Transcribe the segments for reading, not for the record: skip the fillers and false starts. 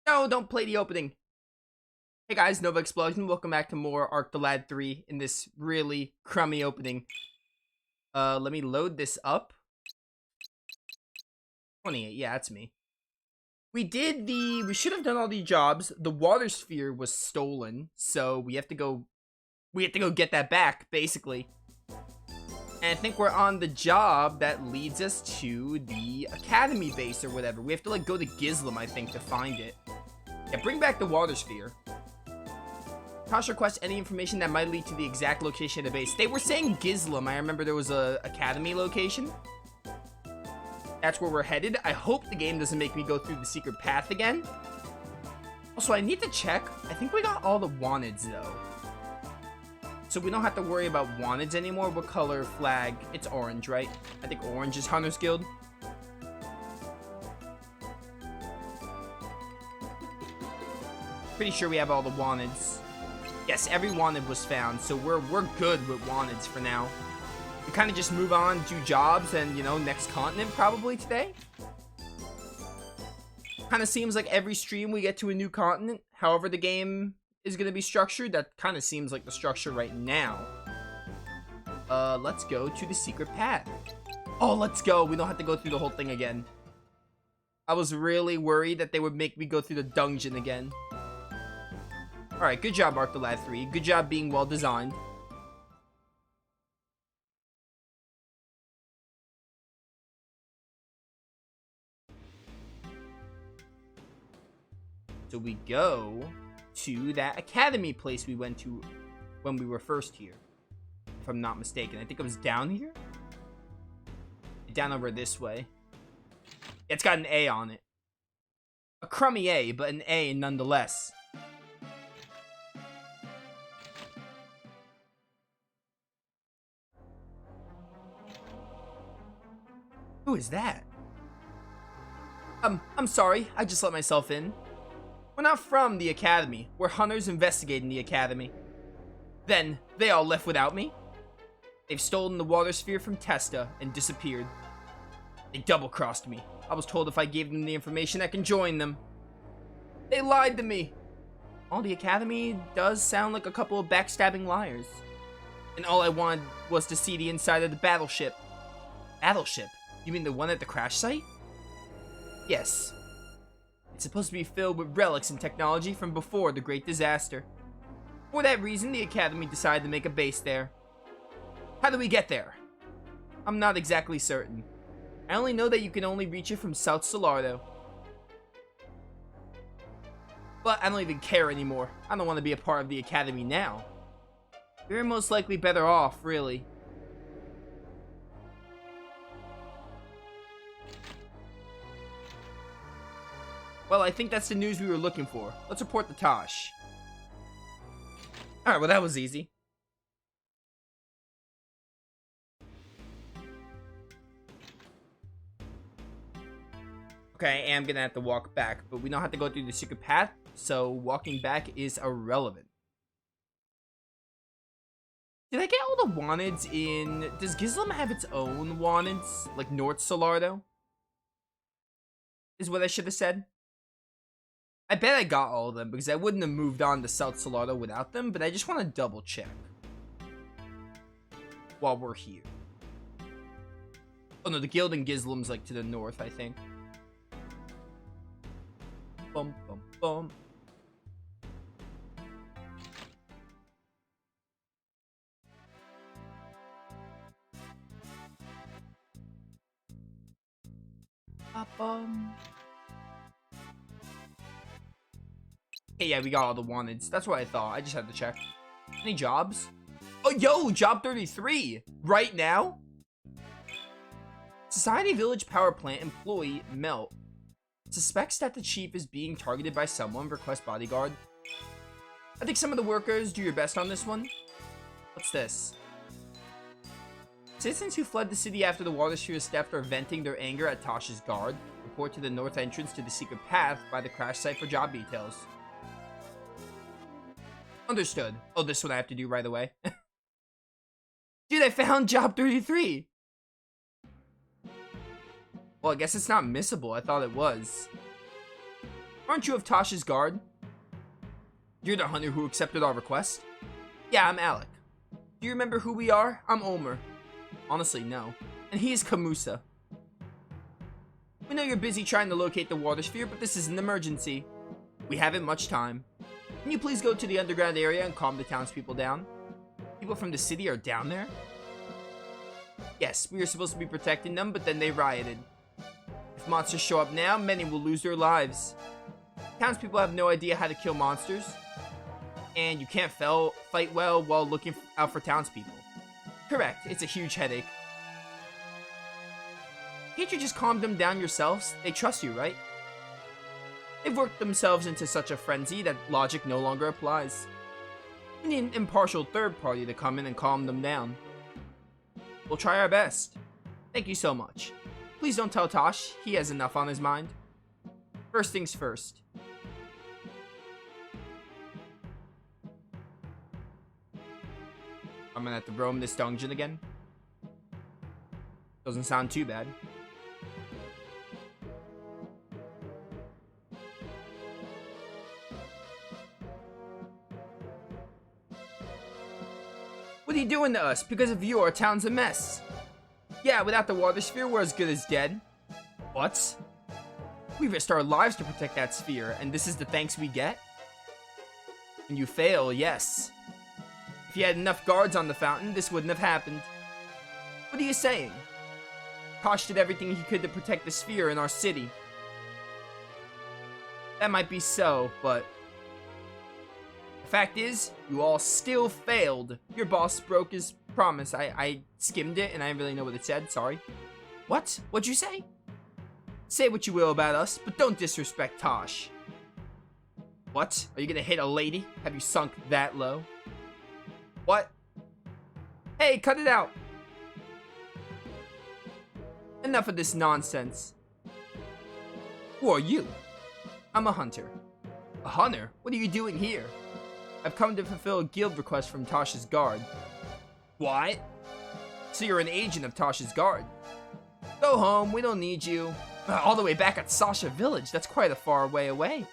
No, don't play the opening. Hey guys, Novaexplosion. Welcome back to more Arc the Lad 3 in this really crummy opening. Let me load this up. 28, yeah, that's me. We should have done all the jobs. The water sphere was stolen, so we have to go get that back, basically. And I think we're on the job that leads us to the academy base or whatever. We have to like go to Gizlam, I think, to find it. Yeah, bring back the water sphere. Tosh requests any information that might lead to the exact location of the base. They were saying Gizlam. I remember there was a academy location. That's where we're headed. I hope the game doesn't make me go through the secret path again. Also, I need to check. I think we got all the wanteds, though. So we don't have to worry about wanteds anymore. What color flag? It's orange, right? I think orange is Hunter's Guild. Pretty sure we have all the wanteds. Yes, every wanted was found, so we're good with wanteds for now. We kind of just move on, do jobs, and, you know, next continent probably today. Kind of seems like every stream we get to a new continent, however the game is going to be structured. That kind of seems like the structure right now. Let's go to the secret path. Oh, let's go. We don't have to go through the whole thing again. I was really worried that they would make me go through the dungeon again. Alright, good job, Arc the Lad 3. Good job being well designed. So we go to that academy place we went to when we were first here. If I'm not mistaken. I think it was down here? Down over this way. It's got an A on it. A crummy A, but an A nonetheless. Who is that? I'm sorry. I just let myself in. We're not from the academy. We're hunters investigating the academy. Then, they all left without me? They've stolen the water sphere from Testa and disappeared. They double-crossed me. I was told if I gave them the information, I can join them. They lied to me. All the academy does sound like a couple of backstabbing liars. And all I wanted was to see the inside of the battleship. Battleship? You mean the one at the crash site? Yes. It's supposed to be filled with relics and technology from before the Great Disaster. For that reason, the Academy decided to make a base there. How do we get there? I'm not exactly certain. I only know that you can only reach it from South Solardo. But I don't even care anymore. I don't want to be a part of the Academy now. You're most likely better off, really. Well, I think that's the news we were looking for. Let's report the Tosh. Alright, well that was easy. Okay, I am gonna have to walk back, but we don't have to go through the secret path, so walking back is irrelevant. Did I get all the wanteds in... Does Gizlam have its own wanteds? Like North Solardo? Is what I should have said. I bet I got all of them because I wouldn't have moved on to South Solardo without them, but I just want to double check while we're here. Oh no, the guild in Gizlam's like to the north, I think. Bum, bum, bum. Bum. Hey, yeah, we got all the wanteds. That's what I thought. I just had to check. Any jobs? Oh, yo, job 33. Right now? Society Village Power Plant employee Melt suspects that the chief is being targeted by someone. Request bodyguard. I think some of the workers do your best on this one. What's this? Citizens who fled the city after the water sphere theft are venting their anger at Tosh's guard. Report to the north entrance to the secret path by the crash site for job details. Understood. Oh, this one I have to do right away. Dude, I found job 33. Well, I guess it's not missable. I thought it was. Aren't you of Tasha's guard? You're the hunter who accepted our request? Yeah, I'm Alec. Do you remember who we are? I'm Omer. Honestly, no. And he's Kamusa. We know you're busy trying to locate the water sphere, but this is an emergency. We haven't much time. Can you please go to the underground area and calm the townspeople down? People from the city are down there? Yes, we were supposed to be protecting them, but then they rioted. If monsters show up now, many will lose their lives. Townspeople have no idea how to kill monsters, and you can't fight well while looking out for townspeople. Correct, it's a huge headache. Can't you just calm them down yourselves? They trust you, right? They've worked themselves into such a frenzy that logic no longer applies. We need an impartial third party to come in and calm them down. We'll try our best. Thank you so much. Please don't tell Tosh, he has enough on his mind. First things first. I'm gonna have to roam this dungeon again. Doesn't sound too bad. What are you doing to us? Because of you, our town's a mess. Yeah, without the water sphere, we're as good as dead. What? We risked our lives to protect that sphere, and this is the thanks we get? When you fail, yes. If you had enough guards on the fountain, this wouldn't have happened. What are you saying? Tosh did everything he could to protect the sphere in our city. That might be so, but the fact is, you all still failed. Your boss broke his promise. I skimmed it and I didn't really know what it said, sorry. What? What'd you say? Say what you will about us, but don't disrespect Tosh. What? Are you gonna hit a lady? Have you sunk that low? What? Hey, cut it out! Enough of this nonsense. Who are you? I'm a hunter. A hunter? What are you doing here? I've come to fulfill a guild request from Tasha's guard. What? So you're an agent of Tasha's guard. Go home, we don't need you. All the way back at Sasha Village, that's quite a far way away.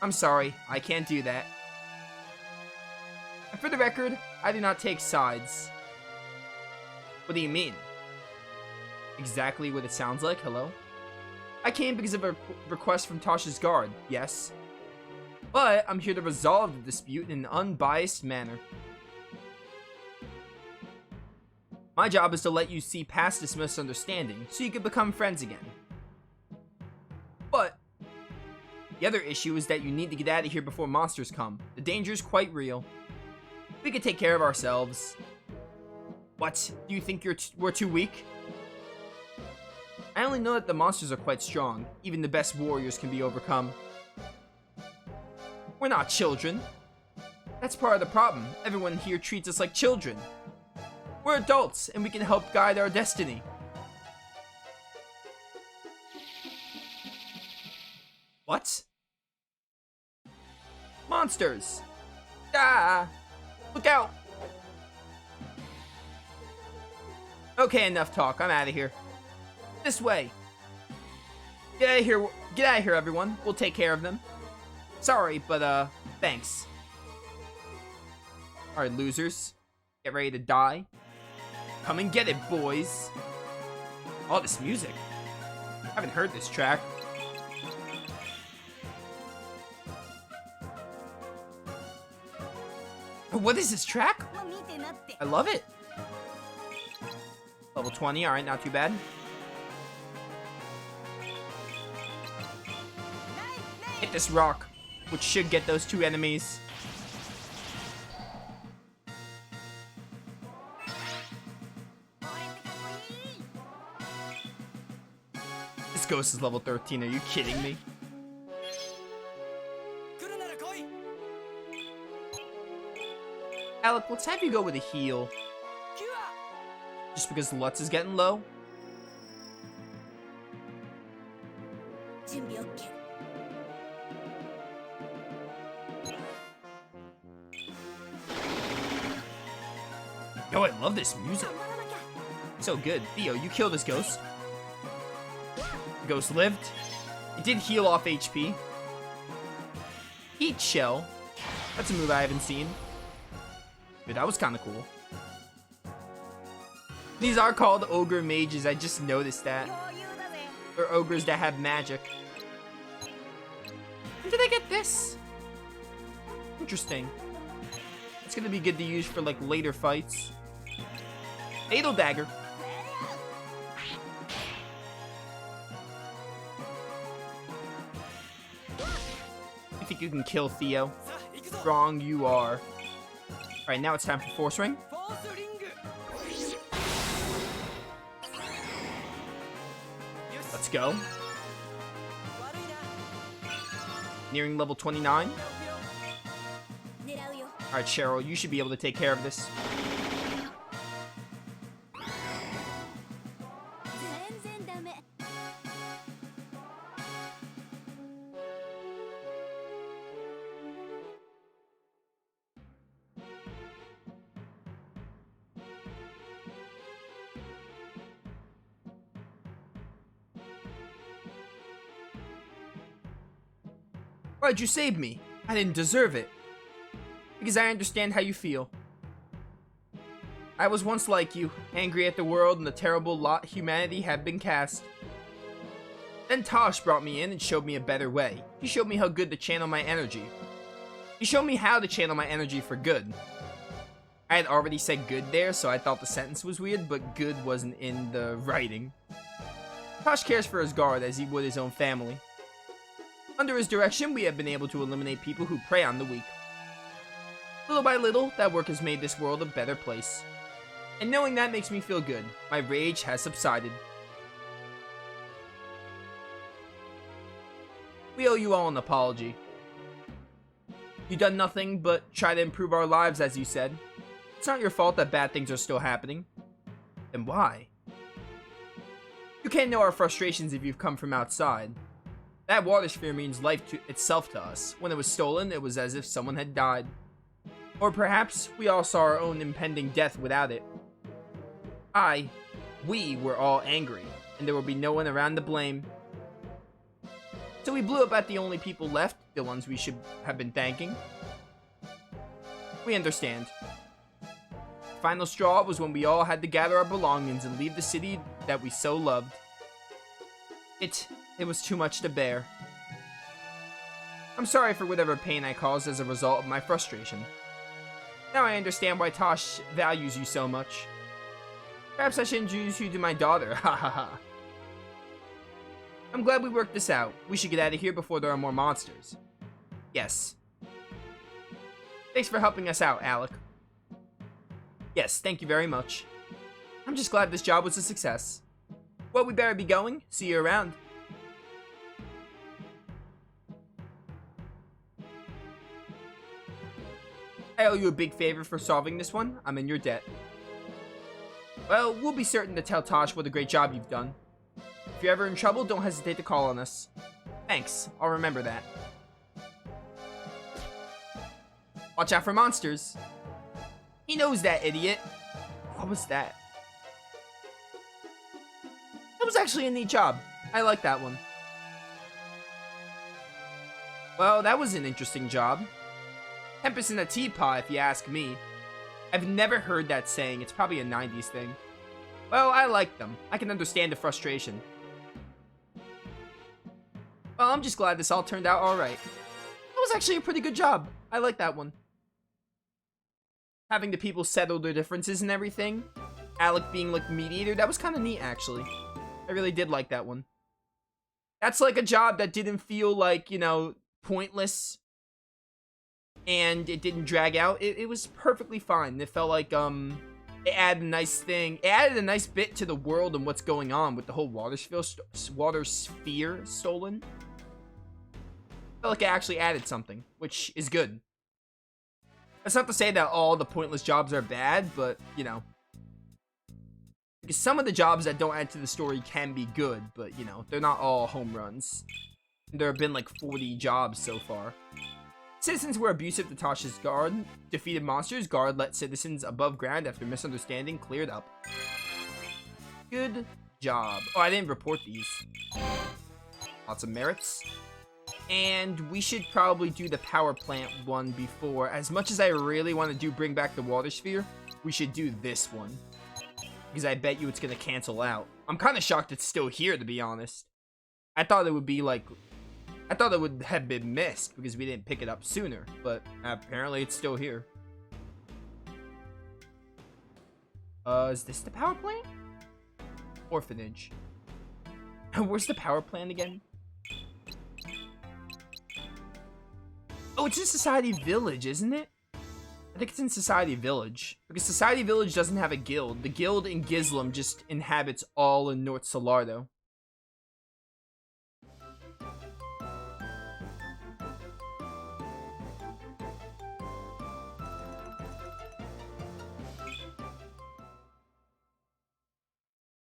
I'm sorry, I can't do that. And for the record, I do not take sides. What do you mean? Exactly what it sounds like, hello? I came because of a request from Tasha's guard, yes. But I'm here to resolve the dispute in an unbiased manner. My job is to let you see past this misunderstanding, so you can become friends again. But the other issue is that you need to get out of here before monsters come. The danger is quite real. We can take care of ourselves. What? Do you think we're too weak? I only know that the monsters are quite strong. Even the best warriors can be overcome. We're not children. That's part of the problem. Everyone here treats us like children. We're adults, and we can help guide our destiny. What? Monsters! Ah! Look out! Okay, enough talk. I'm out of here. This way. Get out of here. Get out of here, everyone. We'll take care of them. Sorry, but thanks. Alright, losers. Get ready to die. Come and get it, boys. Oh, this music. I haven't heard this track. What is this track? I love it. Level 20, alright, not too bad. Hit this rock, which should get those two enemies. This ghost is level 13, are you kidding me? Alec, let's have you go with a heal. Just because Lutz is getting low? Yo, I love this music. So good. Theo, you kill this ghost. The ghost lived. It did heal off HP. Heat Shell. That's a move I haven't seen. Dude, that was kind of cool. These are called Ogre Mages. I just noticed that. Or ogres that have magic. When did I get this? Interesting. It's gonna be good to use for like later fights. Fatal Dagger. I think you can kill Theo. Strong you are. Alright, now it's time for Force Ring. Let's go. Nearing level 29. Alright, Cheryl, you should be able to take care of this. Why'd you save me? I didn't deserve it. Because I understand how you feel. I was once like you, angry at the world and the terrible lot humanity had been cast. Then Tosh brought me in and showed me a better way. He showed me how good to channel my energy. He showed me how to channel my energy for good. I had already said good there, so I thought the sentence was weird, but good wasn't in the writing. Tosh cares for his guard as he would his own family. Under his direction, we have been able to eliminate people who prey on the weak. Little by little, that work has made this world a better place. And knowing that makes me feel good. My rage has subsided. We owe you all an apology. You've done nothing but try to improve our lives, as you said. It's not your fault that bad things are still happening. Then why? You can't know our frustrations if you've come from outside. That water sphere means life to itself to us. When it was stolen, it was as if someone had died. Or perhaps we all saw our own impending death without it. We were all angry, and there would be no one around to blame. So we blew up at the only people left, the ones we should have been thanking. We understand. The final straw was when we all had to gather our belongings and leave the city that we so loved. It was too much to bear. I'm sorry for whatever pain I caused as a result of my frustration. Now I understand why Tosh values you so much. Perhaps I should introduce you to my daughter, ha ha ha. I'm glad we worked this out. We should get out of here before there are more monsters. Yes. Thanks for helping us out, Alec. Yes, thank you very much. I'm just glad this job was a success. Well, we better be going. See you around. I owe you a big favor for solving this one. I'm in your debt. Well, we'll be certain to tell Tosh what a great job you've done. If you're ever in trouble, don't hesitate to call on us. Thanks, I'll remember that. Watch out for monsters. He knows that, idiot. What was that? That was actually a neat job. I like that one. Well, that was an interesting job. Tempest in a teapot, if you ask me. I've never heard that saying. It's probably a 90s thing. Well, I like them. I can understand the frustration. Well, I'm just glad this all turned out alright. That was actually a pretty good job. I like that one. Having the people settle their differences and everything. Alec being like mediator, that was kind of neat actually. I really did like that one. That's like a job that didn't feel like, you know, pointless. And it didn't drag out. It was perfectly fine. It felt like, it added a nice thing. It added a nice bit to the world and what's going on with the whole water sphere stolen. I felt like it actually added something, which is good. That's not to say that all the pointless jobs are bad, but, you know. Because some of the jobs that don't add to the story can be good, but, you know, they're not all home runs. There have been like 40 jobs so far. Citizens were abusive to Tosh's guard. Defeated monsters. Guard let citizens above ground after misunderstanding cleared up. Good job. Oh, I didn't report these. Lots of merits. And we should probably do the power plant one before. As much as I really want to do bring back the water sphere, we should do this one. Because I bet you it's going to cancel out. I'm kind of shocked it's still here, to be honest. I thought it would be like... I thought it would have been missed because we didn't pick it up sooner. But apparently it's still here. Is this the power plant? Orphanage. Where's the power plant again? Oh, it's in Society Village, isn't it? I think it's in Society Village. Because Society Village doesn't have a guild. The guild in Gizlam just inhabits all in North Solardo.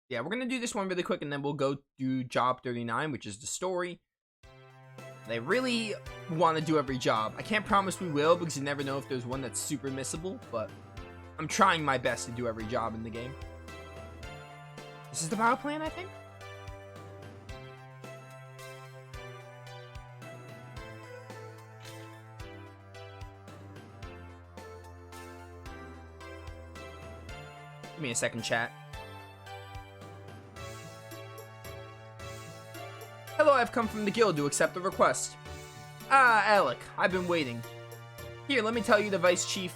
Yeah, we're gonna do this one really quick and then we'll go do job 39, which is the story. I really want to do every job. I can't promise we will because you never know if there's one that's super missable, but I'm trying my best to do every job in the game. This is the power plant, I think? Give me a second, chat. Hello, I've come from the guild to accept the request. Ah, Alec, I've been waiting. Here, let me tell the vice chief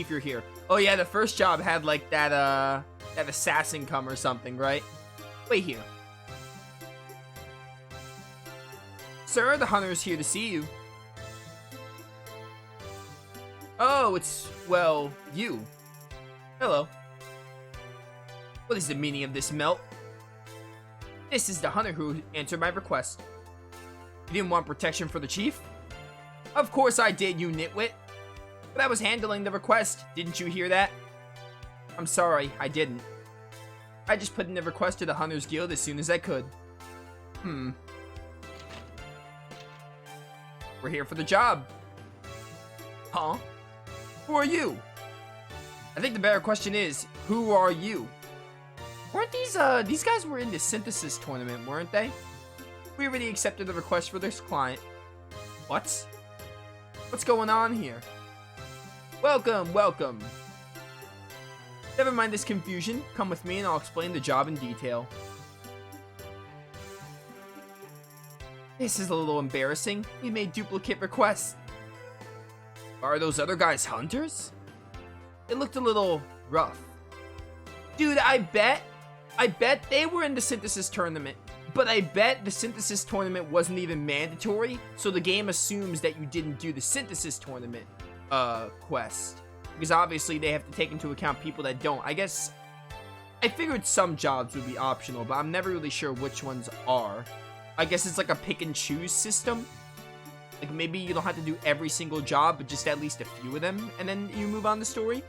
you're here. Oh yeah, the first job had like that assassin come or something, right? Wait here. Sir, the hunter is here to see you. Oh, it's, well, you. Hello. What is the meaning of this melt? This is the hunter who answered my request. You didn't want protection for the chief? Of course I did, you nitwit. But I was handling the request. Didn't you hear that? I'm sorry, I didn't. I just put in the request to the Hunters Guild as soon as I could. We're here for the job. Huh? Who are you? I think the better question is, who are you? Weren't these guys were in the synthesis tournament, weren't they? We already accepted the request for this client. What? What's going on here? Welcome, welcome. Never mind this confusion. Come with me and I'll explain the job in detail. This is a little embarrassing. We made duplicate requests. Are those other guys hunters? It looked a little rough. Dude, I bet they were in the synthesis tournament, but I bet the synthesis tournament wasn't even mandatory, so the game assumes that you didn't do the synthesis tournament quest, because obviously they have to take into account people that don't. I guess I figured some jobs would be optional, but I'm never really sure which ones are. I guess it's like a pick and choose system. Like maybe you don't have to do every single job, but just at least a few of them, and then you move on the story.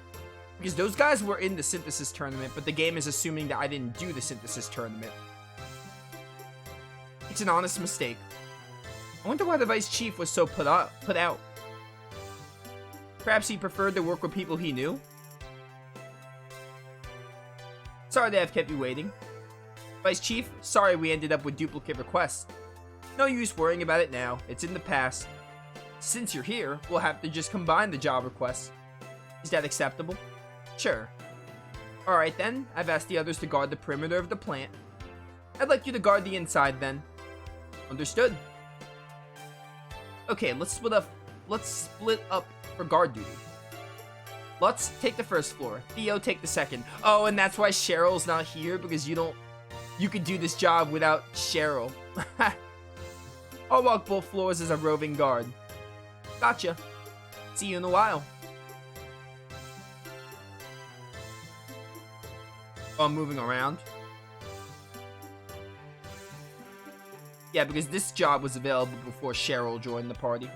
Because those guys were in the synthesis tournament, but the game is assuming that I didn't do the synthesis tournament. It's an honest mistake. I wonder why the vice chief was so put out. Perhaps he preferred to work with people he knew? Sorry that I've kept you waiting. Vice chief, sorry we ended up with duplicate requests. No use worrying about it now, it's in the past. Since you're here, we'll have to just combine the job requests. Is that acceptable? Sure. Alright then, I've asked the others to guard the perimeter of the plant. I'd like you to guard the inside then. Understood. Okay, let's split up for guard duty. Let's take the first floor. Theo, take the second. Oh, and that's why Cheryl's not here, because you could do this job without Cheryl. I'll walk both floors as a roving guard. Gotcha. See you in a while. Oh, I'm moving around. Yeah, because this job was available before Cheryl joined the party.